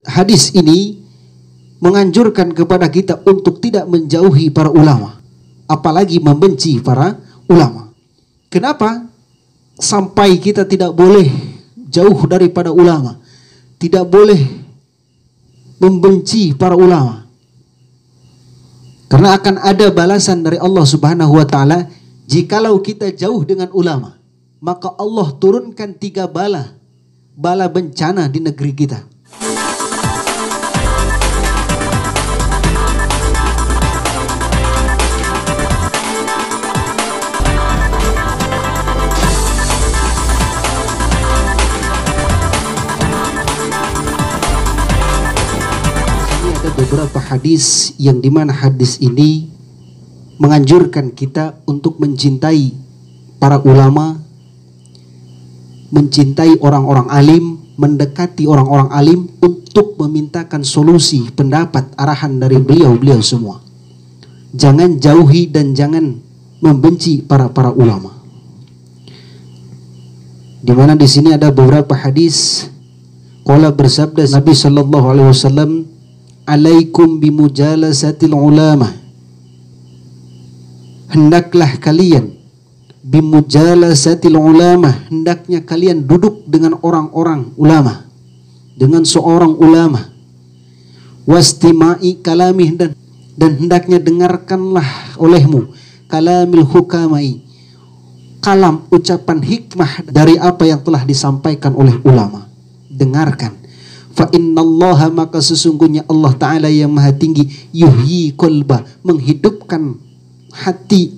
Hadis ini menganjurkan kepada kita untuk tidak menjauhi para ulama, apalagi membenci para ulama. Kenapa? Sampai kita tidak boleh jauh daripada ulama, tidak boleh membenci para ulama. Karena akan ada balasan dari Allah Subhanahu wa taala jikalau kita jauh dengan ulama. Maka Allah turunkan 3 bala bencana di negeri kita. Beberapa hadis yang dimana hadis ini menganjurkan kita untuk mencintai para ulama, mencintai orang-orang alim, mendekati orang-orang alim untuk memintakan solusi, pendapat, arahan dari beliau-beliau semua. Jangan jauhi dan jangan membenci para ulama. Di mana di sini ada beberapa hadis. Qala bersabda Nabi sallallahu alaihi wasallam, "Alaikum bimujalasatil ulama." Hendaklah kalian bimujalasatil ulama, hendaknya kalian duduk dengan orang-orang ulama, dengan seorang ulama. Wastima'i kalamih, dan hendaknya dengarkanlah olehmu kalamil hukamai, kalam ucapan hikmah dari apa yang telah disampaikan oleh ulama. Dengarkan. Fa innallaha, maka sesungguhnya Allah Ta'ala yang maha tinggi, yuhyi qalba, menghidupkan hati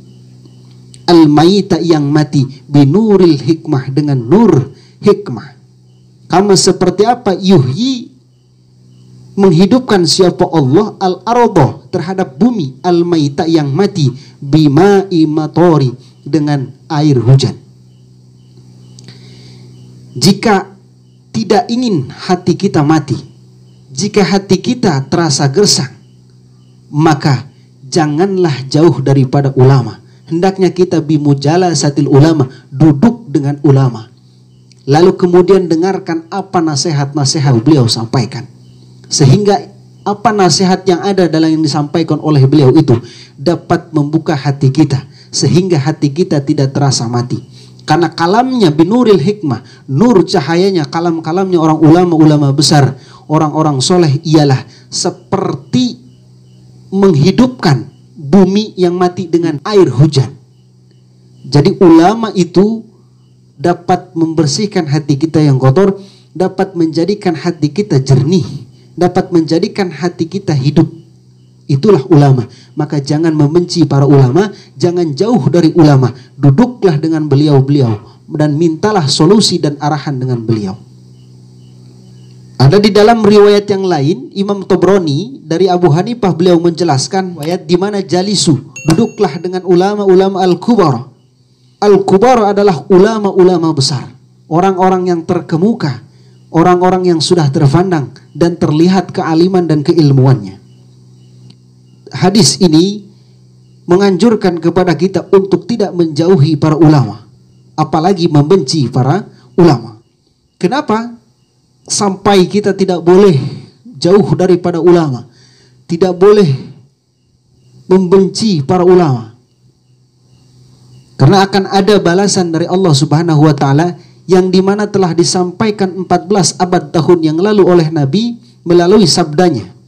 al-mayita yang mati, binuril hikmah, dengan nur hikmah. Kama seperti apa yuhyi, menghidupkan siapa Allah, al-arda, terhadap bumi, al-mayita yang mati, bima'i matori, dengan air hujan. Jika tidak ingin hati kita mati, jika hati kita terasa gersang, maka janganlah jauh daripada ulama. Hendaknya kita bimujalasatil ulama, duduk dengan ulama. Lalu kemudian dengarkan apa nasihat-nasihat beliau sampaikan. Sehingga apa nasihat yang ada dalam yang disampaikan oleh beliau itu dapat membuka hati kita, sehingga hati kita tidak terasa mati. Karena kalamnya binuril hikmah, nur cahayanya, kalamnya orang ulama-ulama besar, orang-orang soleh ialah seperti menghidupkan bumi yang mati dengan air hujan. Jadi ulama itu dapat membersihkan hati kita yang kotor, dapat menjadikan hati kita jernih, dapat menjadikan hati kita hidup. Itulah ulama. Maka jangan membenci para ulama, jangan jauh dari ulama. Duduklah dengan beliau-beliau dan mintalah solusi dan arahan dengan beliau. Ada di dalam riwayat yang lain, Imam Tabrani dari Abu Hanifah, beliau menjelaskan ayat di mana jalisu, duduklah dengan ulama-ulama al-kubar. Al-kubar adalah ulama-ulama besar, orang-orang yang terkemuka, orang-orang yang sudah terpandang dan terlihat kealiman dan keilmuannya. Hadis ini menganjurkan kepada kita untuk tidak menjauhi para ulama, apalagi membenci para ulama. Kenapa? Sampai kita tidak boleh jauh daripada ulama, tidak boleh membenci para ulama. Karena akan ada balasan dari Allah Subhanahu wa taala yang dimana telah disampaikan 14 abad tahun yang lalu oleh Nabi melalui sabdanya.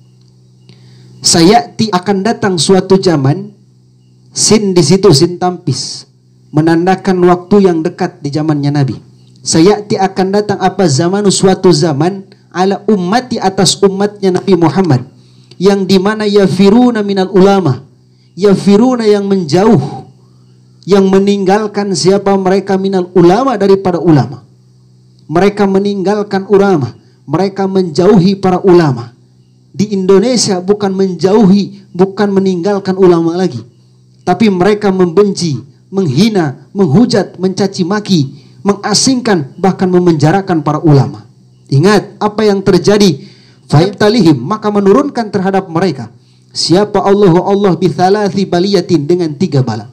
Sayati, akan datang suatu zaman, sin di situ sin tampis, menandakan waktu yang dekat di zamannya Nabi. Sayati, akan datang apa zaman, suatu zaman, ala ummati, atas umatnya Nabi Muhammad, yang dimana yafiruna minal ulama, yafiruna yang menjauh, yang meninggalkan siapa mereka, minal ulama, daripada ulama. Mereka meninggalkan ulama, mereka menjauhi para ulama. Di Indonesia bukan menjauhi, bukan meninggalkan ulama lagi, tapi mereka membenci, menghina, menghujat, mencaci maki, mengasingkan, bahkan memenjarakan para ulama. Ingat apa yang terjadi. Fayabtalihim, maka menurunkan terhadap mereka siapa Allah bithalathi baliyatin, dengan 3 bala.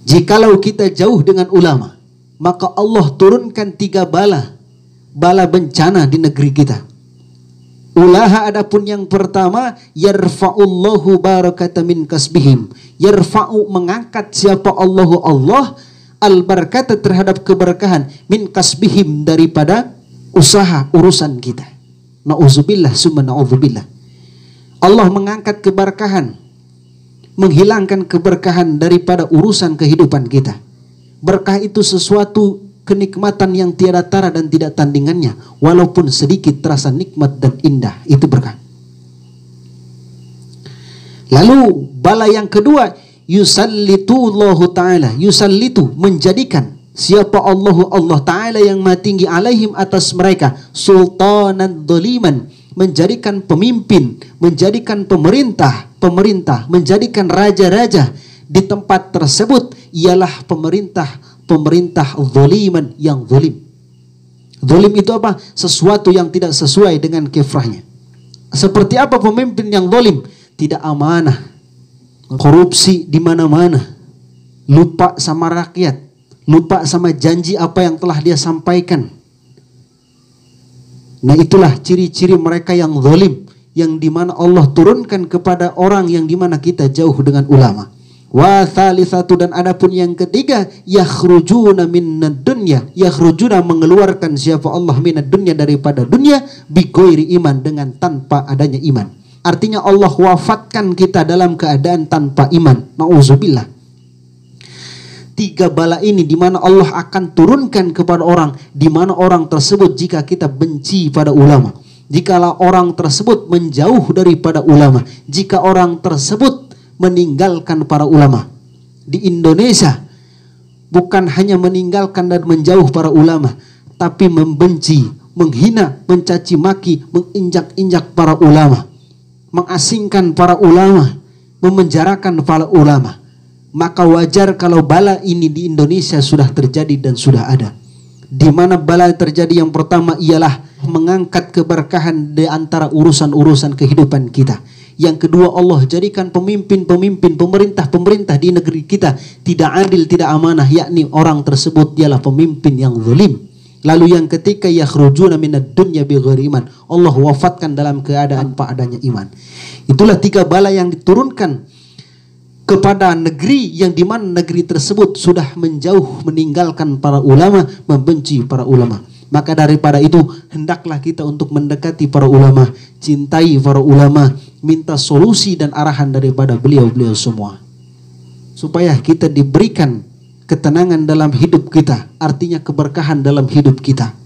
Jikalau kita jauh dengan ulama, maka Allah turunkan 3 bala bencana di negeri kita. Ulaha adapun yang pertama, yarfa'ullahu barakata min kasbihim. Yarfa'u mengangkat siapa Allahu Allah al-barakata terhadap keberkahan min kasbihim daripada usaha urusan kita. Na'udzubillah summa na'udzubillah. Allah mengangkat keberkahan, menghilangkan keberkahan daripada urusan kehidupan kita. Berkah itu sesuatu kenikmatan yang tiada tara dan tidak tandingannya, walaupun sedikit terasa nikmat dan indah, itu berkah. Lalu bala yang kedua, yusallitullahu ta'ala, yusallitu menjadikan siapa Allah ta'ala yang maha tinggi alaihim atas mereka sultanan dhaliman, menjadikan pemimpin, menjadikan pemerintah, menjadikan raja-raja di tempat tersebut ialah pemerintah zaliman yang zalim. Zalim itu apa? Sesuatu yang tidak sesuai dengan kiprahnya. Seperti apa pemimpin yang zalim? Tidak amanah, korupsi di mana-mana, lupa sama rakyat, lupa sama janji apa yang telah dia sampaikan. Nah, itulah ciri-ciri mereka yang zalim, yang dimana Allah turunkan kepada orang yang dimana kita jauh dengan ulama. Wa thalithatu, dan adapun yang ketiga, yakhrujuna minad dunya, yakhrujuna mengeluarkan siapa Allah minad dunya daripada dunia bighairi iman, dengan tanpa adanya iman. Artinya Allah wafatkan kita dalam keadaan tanpa iman. Nauzubillah. 3 bala ini di mana Allah akan turunkan kepada orang, di mana orang tersebut jika kita benci pada ulama, jikalau orang tersebut menjauh daripada ulama, jika orang tersebut meninggalkan para ulama. Di Indonesia bukan hanya meninggalkan dan menjauh para ulama, tapi membenci, menghina, mencaci maki, menginjak-injak para ulama, mengasingkan para ulama, memenjarakan para ulama. Maka wajar kalau bala ini di Indonesia sudah terjadi dan sudah ada. Di mana bala terjadi yang pertama ialah mengangkat keberkahan di antara urusan-urusan kehidupan kita. Yang kedua, Allah jadikan pemimpin-pemimpin, pemerintah-pemerintah di negeri kita tidak adil, tidak amanah, yakni orang tersebut ialah pemimpin yang zalim. Lalu yang ketiga, yakhrujuna minad dunya bighairi iman. Allah wafatkan dalam keadaan tanpa adanya iman. Itulah 3 bala yang diturunkan kepada negeri yang dimana negeri tersebut sudah menjauh, meninggalkan para ulama, membenci para ulama. Maka daripada itu hendaklah kita untuk mendekati para ulama, cintai para ulama, minta solusi dan arahan daripada beliau-beliau semua, supaya kita diberikan ketenangan dalam hidup kita, artinya keberkahan dalam hidup kita.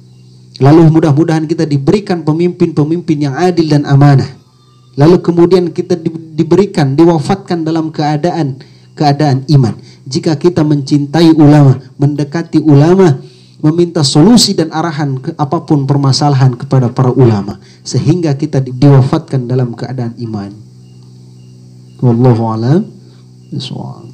Lalu mudah-mudahan kita diberikan pemimpin-pemimpin yang adil dan amanah. Lalu kemudian kita diberikan, diwafatkan dalam keadaan iman. Jika kita mencintai ulama, mendekati ulama, meminta solusi dan arahan ke apapun permasalahan kepada para ulama, sehingga kita diwafatkan dalam keadaan iman. Wallahu a'lam bishawab.